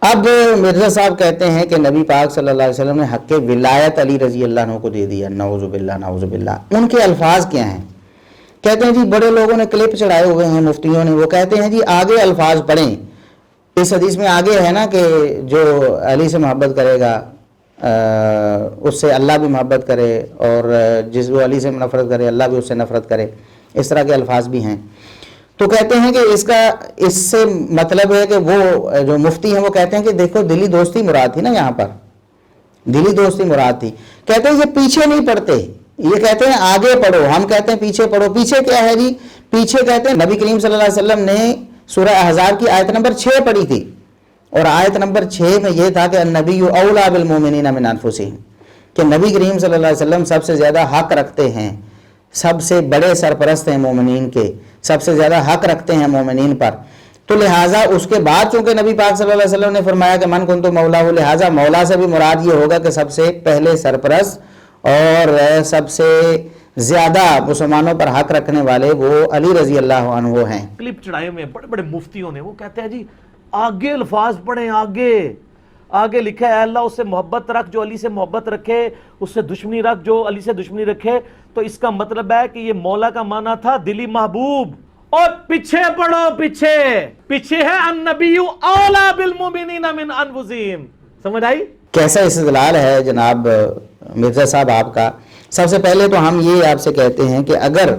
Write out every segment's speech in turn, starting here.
اب مرزا صاحب کہتے ہیں کہ نبی پاک صلی اللہ علیہ وسلم نے حق ولایت علی رضی اللہ عنہ کو دے دیا، نعوذ باللہ نعوذ باللہ۔ ان کے الفاظ کیا ہیں؟ کہتے ہیں جی بڑے لوگوں نے کلپ چڑھائے ہوئے ہیں مفتیوں نے، وہ کہتے ہیں جی آگے الفاظ پڑھیں، اس حدیث میں آگے ہے نا کہ جو علی سے محبت کرے گا اس سے اللہ بھی محبت کرے، اور جس وہ علی سے نفرت کرے اللہ بھی اس سے نفرت کرے، اس طرح کے الفاظ بھی ہیں۔ تو کہتے ہیں کہ اس سے مطلب ہے کہ وہ جو مفتی ہیں وہ کہتے ہیں کہ دیکھو دلی دوستی مراد تھی نا، یہاں پر دلی دوستی مراد تھی۔ کہتے ہیں یہ پیچھے نہیں پڑھتے، یہ کہتے ہیں آگے پڑھو، ہم کہتے ہیں پیچھے پڑھو۔ پیچھے کیا ہے جی؟ پیچھے کہتے ہیں نبی کریم صلی اللہ علیہ وسلم نے سورہ احزاب کی آیت نمبر 6 پڑھی تھی، اور آیت نمبر 6 میں یہ تھا کہ النبی اولیٰ بالمؤمنین من انفسہم، کہ نبی کریم صلی اللہ علیہ وسلم سب سے زیادہ حق رکھتے ہیں، سب سے بڑے سرپرست ہیں مومنین کے، سب سے زیادہ حق رکھتے ہیں مومنین پر۔ تو لہٰذا اس کے بعد چونکہ نبی پاک صلی اللہ علیہ وسلم نے فرمایا کہ من کنت مولا، لہٰذا مولا سے بھی مراد یہ ہوگا کہ سب سے پہلے سرپرست اور سب سے زیادہ مسلمانوں پر حق رکھنے والے وہ علی رضی اللہ عنہ ہیں۔ کلپ چڑھائے میں بڑے بڑے مفتیوں نے، وہ کہتے ہیں جی آگے الفاظ پڑھیں، آگے لکھا ہے اللہ اس سے محبت رکھ جو علی سے محبت رکھے، اس سے دشمنی رکھ جو علی سے دشمنی رکھے۔ تو اس کا مطلب ہے کہ یہ مولا کا معنی تھا دلی محبوب۔ اور پیچھے پڑھو، پیچھے ہے النبی اولیٰ بالمؤمنین من انفسہم۔ سمجھ آئی؟ کیسا استدلال ہے جناب مرزا صاحب آپ کا؟ سب سے پہلے تو ہم یہ آپ سے کہتے ہیں کہ اگر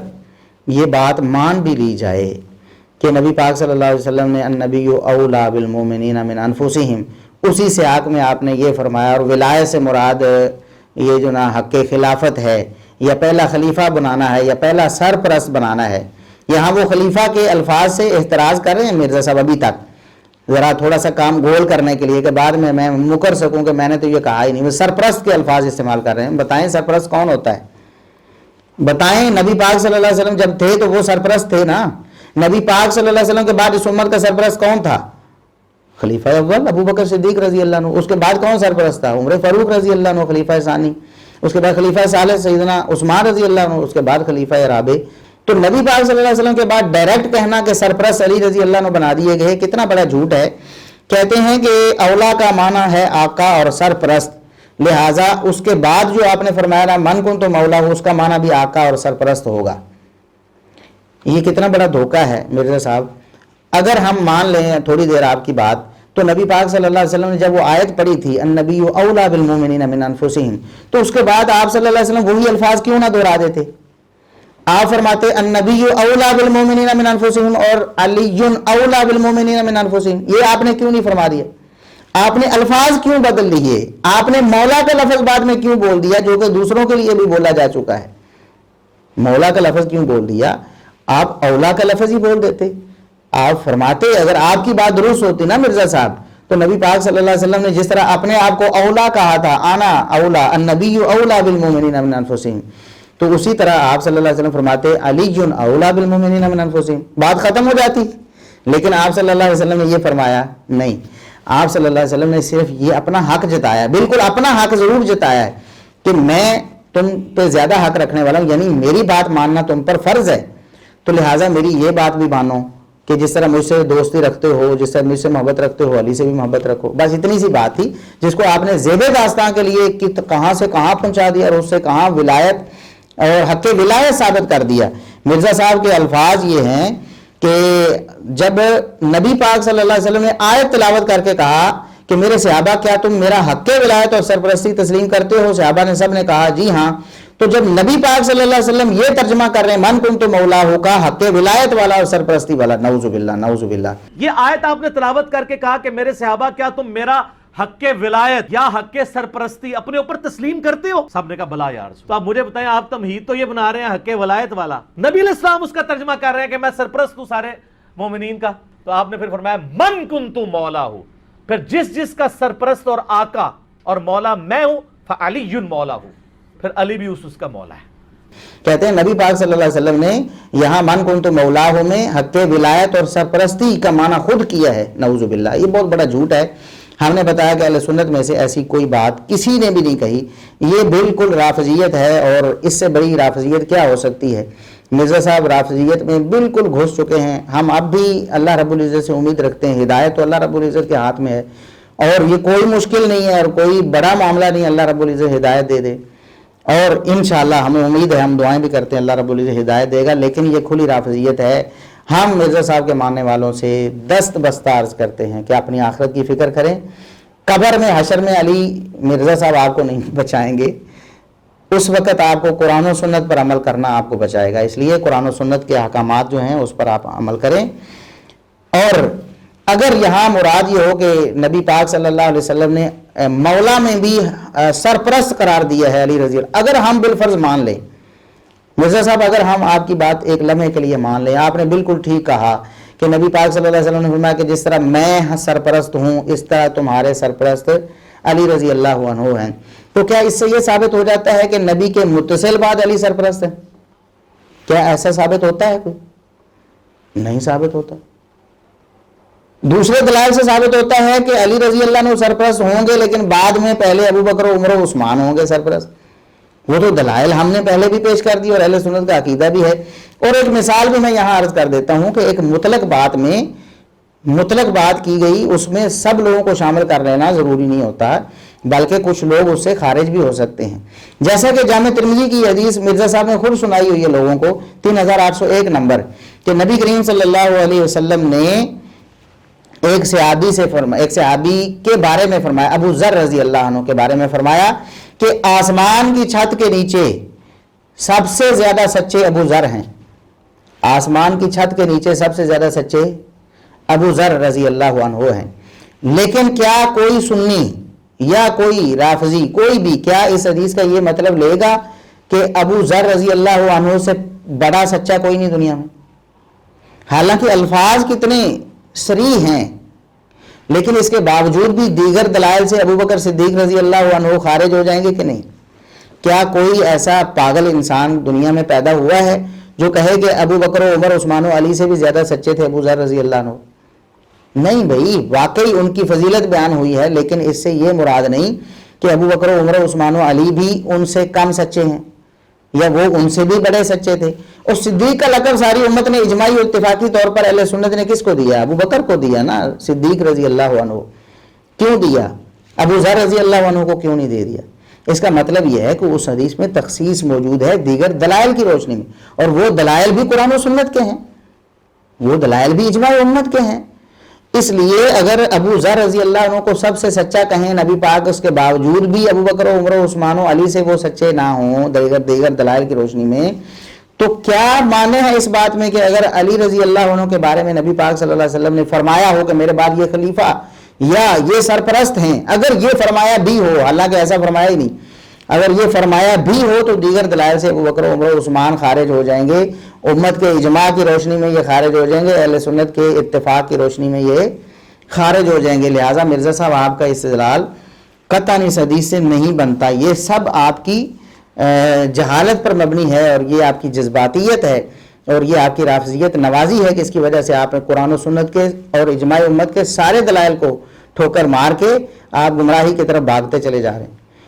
یہ بات مان بھی لی جائے کہ نبی پاک صلی اللہ علیہ وسلم نے النبی اولیٰ بالمؤمنین من انفسہم، اسی سیاق میں آپ نے یہ فرمایا، اور ولایت سے مراد یہ جو نا حق خلافت ہے، یا پہلا خلیفہ بنانا ہے، یا پہلا سرپرست بنانا ہے۔ یہاں وہ خلیفہ کے الفاظ سے احتراز کر رہے ہیں مرزا صاحب ابھی تک، ذرا تھوڑا سا کام گول کرنے کے لیے کہ بعد میں مکر سکوں کہ میں نے تو یہ کہا ہی نہیں، وہ سرپرست کے الفاظ استعمال کر رہے ہیں۔ بتائیں سرپرست کون ہوتا ہے؟ بتائیں نبی پاک صلی اللہ علیہ وسلم جب تھے تو وہ سرپرست تھے نا۔ نبی پاک صلی اللہ علیہ وسلم کے بعد اس امت کا سرپرست کون تھا؟ خلیفہ اول ابو بکر صدیق رضی اللہ عنہ۔ اس کے بعد کون سرپرست تھا؟ عمر فاروق رضی اللہ عنہ خلیفہ ثانی۔ اس کے بعد خلیفہ ثالث سیدنا عثمان رضی اللہ عنہ۔ اس کے بعد خلیفہ رابع۔ تو نبی پاک صلی اللہ علیہ وسلم کے بعد ڈائریکٹ کہنا کہ سرپرست علی رضی اللہ عنہ بنا دیے گئے، کتنا بڑا جھوٹ ہے۔ کہتے ہیں کہ اولا کا معنی ہے آقا اور سرپرست، لہٰذا اس کے بعد جو آپ نے فرمایا نا من کنت مولا ہو، اس کا معنی بھی آقا اور سرپرست ہوگا۔ یہ کتنا بڑا دھوکہ ہے مرزا صاحب۔ اگر ہم مان لیں تھوڑی دیر آپ کی بات، تو نبی پاک صلی اللہ علیہ وسلم نے جب وہ آیت پڑھی تھی النبی اولیٰ بالمؤمنین من انفسہم، تو اس کے بعد آپ صلی اللہ علیہ وسلم وہی الفاظ کیوں نہ دہرا دیتے؟ آپ فرماتے النبی اولیٰ بالمؤمنین من انفسہم اور علی اولیٰ بالمؤمنین من انفسہم، یہ آپ نے کیوں نہیں فرما دیا؟ آپ نے الفاظ کیوں بدل دیے؟ آپ نے مولا کا لفظ بعد میں کیوں بول دیا جو کہ دوسروں کے لیے بھی بولا جا چکا ہے؟ مولا کا لفظ کیوں بول دیا؟ آپ اولا کا لفظ ہی بول دیتے۔ آپ فرماتے اگر آپ کی بات درست ہوتی نا مرزا صاحب، تو نبی پاک صلی اللہ علیہ وسلم نے جس طرح اپنے آپ کو اولا کہا تھا، انا اولا النبی اولا بالمؤمنین من انفسہم، تو اسی طرح آپ صلی اللہ علیہ وسلم فرماتے علی اولا بالمؤمنین من انفسہم، بات ختم ہو جاتی۔ لیکن آپ صلی اللہ علیہ وسلم نے یہ فرمایا نہیں۔ آپ صلی اللہ علیہ وسلم نے صرف یہ اپنا حق جتایا، بالکل اپنا حق ضرور جتایا ہے کہ میں تم پہ زیادہ حق رکھنے والا ہوں، یعنی میری بات ماننا تم پر فرض ہے، تو لہٰذا میری یہ بات بھی مانو کہ جس طرح مجھ سے دوستی رکھتے ہو، جس طرح مجھ سے محبت رکھتے ہو، علی سے بھی محبت رکھو۔ بس اتنی سی بات تھی جس کو آپ نے زیب داستان کے لیے کہاں سے کہاں پہنچا دیا، اور اس سے کہاں ولایت اور حق ولایت ثابت کر دیا۔ مرزا صاحب کے الفاظ یہ ہیں کہ جب نبی پاک صلی اللہ علیہ وسلم نے آیت تلاوت کر کے کہا کہ میرے صحابہ کیا تم میرا حق ولایت اور سرپرستی تسلیم کرتے ہو؟ صحابہ نے سب نے کہا جی ہاں۔ تو جب نبی پاک صلی اللہ علیہ وسلم یہ ترجمہ کر رہے ہیں من کنت مولا ہو کا حق ولایت والا اور سرپرستی والا، نعوذ باللہ نعوذ باللہ، یہ آیت آپ نے تلاوت کر کے کہا کہ میرے صحابہ کیا تم میرا حق ولایت یا حق سرپرستی اپنے اوپر تسلیم کرتے ہو؟ سب نے کہا بلا یا رسول۔ تو آپ مجھے بتائیں، آپ تمہید تو یہ بنا رہے ہیں حق ولایت والا، نبی علیہ السلام اس کا ترجمہ کر رہے ہیں کہ میں سرپرست ہوں سارے مومنین کا، تو آپ نے پھر فرمایا من کنت مولا ہو، پھر جس کا سرپرست اور آقا اور مولا میں ہوں فعلی مولا ہوں، پھر علی بھی اس کا مولا ہے۔ کہتے ہیں نبی پاک صلی اللہ علیہ وسلم نے یہاں من کنت مولا ہو میں حق ولایت اور سرپرستی کا معنی خود کیا ہے، نعوذ باللہ۔ یہ بہت بڑا جھوٹ ہے۔ ہم نے بتایا کہ اہل سنت میں سے ایسی کوئی بات کسی نے بھی نہیں کہی، یہ بالکل رافضیت ہے، اور اس سے بڑی رافضیت کیا ہو سکتی ہے؟ مرزا صاحب رافضیت میں بالکل گھس چکے ہیں۔ ہم اب بھی اللہ رب العزت سے امید رکھتے ہیں، ہدایت تو اللہ رب العزت کے ہاتھ میں ہے، اور یہ کوئی مشکل نہیں ہے اور کوئی بڑا معاملہ نہیں, اللہ رب العزت ہدایت دے دے, اور انشاءاللہ ہمیں امید ہے, ہم دعائیں بھی کرتے ہیں اللہ رب العزت ہدایت دے گا. لیکن یہ کھلی رافضیت ہے. ہم مرزا صاحب کے ماننے والوں سے دست بستہ عرض کرتے ہیں کہ اپنی آخرت کی فکر کریں. قبر میں حشر میں علی مرزا صاحب آپ کو نہیں بچائیں گے, اس وقت آپ کو قرآن و سنت پر عمل کرنا آپ کو بچائے گا. اس لیے قرآن و سنت کے احکامات جو ہیں اس پر آپ عمل کریں. اور اگر یہاں مراد یہ ہو کہ نبی پاک صلی اللہ علیہ وسلم نے مولا میں بھی سرپرست قرار دیا ہے علی رضی اللہ, اگر ہم بالفرض مان لیں مرزا صاحب, اگر ہم آپ کی بات ایک لمحے کے لیے مان لیں, آپ نے بالکل ٹھیک کہا کہ نبی پاک صلی اللہ علیہ وسلم نے فرمایا کہ جس طرح میں سرپرست ہوں اس طرح تمہارے سرپرست علی رضی اللہ عنہ ہیں, تو کیا اس سے یہ ثابت ہو جاتا ہے کہ نبی کے متصل بعد علی سرپرست ہے؟ کیا ایسا ثابت ہوتا ہے؟ کوئی نہیں ثابت ہوتا. دوسرے دلائل سے ثابت ہوتا ہے کہ علی رضی اللہ عنہ سرپرست ہوں گے لیکن بعد میں پہلے ابو بکر و عمر و عثمان ہوں گے سرپرست. وہ تو دلائل ہم نے پہلے بھی پیش کر دی اور اہل سنت کا عقیدہ بھی ہے. اور ایک مثال بھی میں یہاں عرض کر دیتا ہوں کہ ایک مطلق بات کی گئی, اس میں سب لوگوں کو شامل کر لینا ضروری نہیں ہوتا, بلکہ کچھ لوگ اس سے خارج بھی ہو سکتے ہیں. جیسا کہ جامع ترمذی کی حدیث مرزا صاحب نے خود سنائی ہوئی ہے لوگوں کو, 3801 نمبر, کہ نبی کریم صلی اللہ علیہ وسلم نے ایک صحابی کے بارے میں فرمایا, ابو ذر رضی اللہ عنہ کے بارے میں فرمایا کہ آسمان کی چھت کے نیچے سب سے زیادہ سچے ابو ذر ہیں. آسمان کی چھت کے نیچے سب سے زیادہ سچے ابو ذر رضی اللہ عنہ ہیں. لیکن کیا کوئی سنی یا کوئی رافضی کوئی بھی کیا اس حدیث کا یہ مطلب لے گا کہ ابو ذر رضی اللہ عنہ سے بڑا سچا کوئی نہیں دنیا میں؟ حالانکہ الفاظ کتنے صریح ہیں, لیکن اس کے باوجود بھی دیگر دلائل سے ابو بکر صدیق رضی اللہ عنہ خارج ہو جائیں گے کہ نہیں؟ کیا کوئی ایسا پاگل انسان دنیا میں پیدا ہوا ہے جو کہے کہ ابو بکر و عمر عثمان و علی سے بھی زیادہ سچے تھے ابو ذر رضی اللہ عنہ؟ نہیں بھائی, واقعی ان کی فضیلت بیان ہوئی ہے, لیکن اس سے یہ مراد نہیں کہ ابو بکر و عمر عثمان و علی بھی ان سے کم سچے ہیں یا وہ ان سے بھی بڑے سچے تھے. اور صدیق کا لقب ساری امت نے اجماعی اور اتفاقی طور پر اہل سنت نے کس کو دیا؟ ابو بکر کو دیا نا, صدیق رضی اللہ عنہ. کیوں دیا؟ ابو ذر رضی اللہ عنہ کو کیوں نہیں دے دیا؟ اس کا مطلب یہ ہے کہ اس حدیث میں تخصیص موجود ہے دیگر دلائل کی روشنی میں, اور وہ دلائل بھی قرآن و سنت کے ہیں, وہ دلائل بھی اجماع امت کے ہیں. اس لیے اگر ابو ذر رضی اللہ عنہ کو سب سے سچا کہیں نبی پاک, اس کے باوجود بھی ابو بکر و عمر و عثمان و علی سے وہ سچے نہ ہوں دیگر دلائل کی روشنی میں, تو کیا معنی ہے اس بات میں کہ اگر علی رضی اللہ عنہ کے بارے میں نبی پاک صلی اللہ علیہ وسلم نے فرمایا ہو کہ میرے بعد یہ خلیفہ یا یہ سرپرست ہیں, اگر یہ فرمایا بھی ہو, حالانکہ ایسا فرمایا ہی نہیں, اگر یہ فرمایا بھی ہو تو دیگر دلائل سے ابو بکر و عمر و عثمان خارج ہو جائیں گے, امت کے اجماع کی روشنی میں یہ خارج ہو جائیں گے, اہل سنت کے اتفاق کی روشنی میں یہ خارج ہو جائیں گے. لہٰذا مرزا صاحب آپ کا استدلال قطعاً اس حدیث سے نہیں بنتا. یہ سب آپ کی جہالت پر مبنی ہے اور یہ آپ کی جذباتیت ہے اور یہ آپ کی رافضیت نوازی ہے کہ اس کی وجہ سے آپ قرآن و سنت کے اور اجماع امت کے سارے دلائل کو ٹھوکر مار کے آپ گمراہی کی طرف بھاگتے چلے جا رہے ہیں.